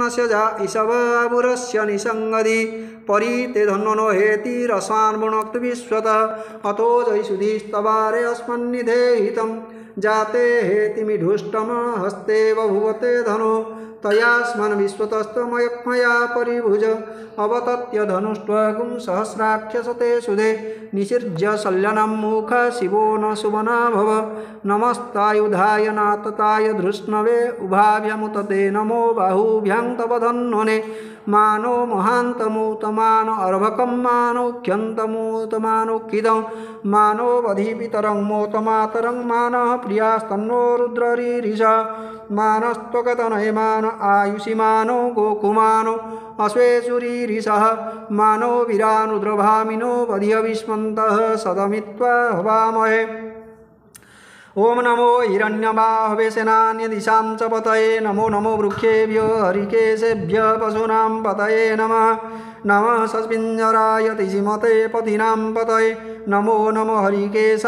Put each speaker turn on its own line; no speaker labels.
नस्य जा ईशवाबुरस्य निसंगदि परिते धन्वनो हेति रसान्मुणक्तु विश्वतः अतो जयसुधिस्तवारे अस्मन्निधेहितं जाते हेतिमिढुष्टम हस्ते बभुवते धनो तयास्मन् विश्वतस्तमयक्मया परिभुज अवतत्य धनुष्ट्वगुं सहस्राक्षसते सुधे निसृज्य शल्यनं मुख शिवो न सुवना भव नमस्तायुधाय नातताय धृष्णवे उभाभ्यमुतते नमो बाहुभ्यां तव धन्वने मानो महान्तमूतमानो अर्भकं मानोख्यन्तमूतमानोखिदं मानो वधिपितरं मोतमातरं मानः प्रियास्तन्नो रुद्ररीरिष मानस्त्वगतनये मान आयुषि मानो गोकुमानो अश्वेशुरीरिषः मानो वीरानुद्रभामिनो वधियविष्मन्तः सदमित्वा हवामहे ओम नमो हिरण्यबाहवे सेनान्यदिशां च पतये नमो नमो वृक्षेभ्यो हरिकेशेभ्यः पशूनां पतये नमः नमः सस्मिञ्जराय तिजिमते पतिनां पतये नमो नमो हरिकेश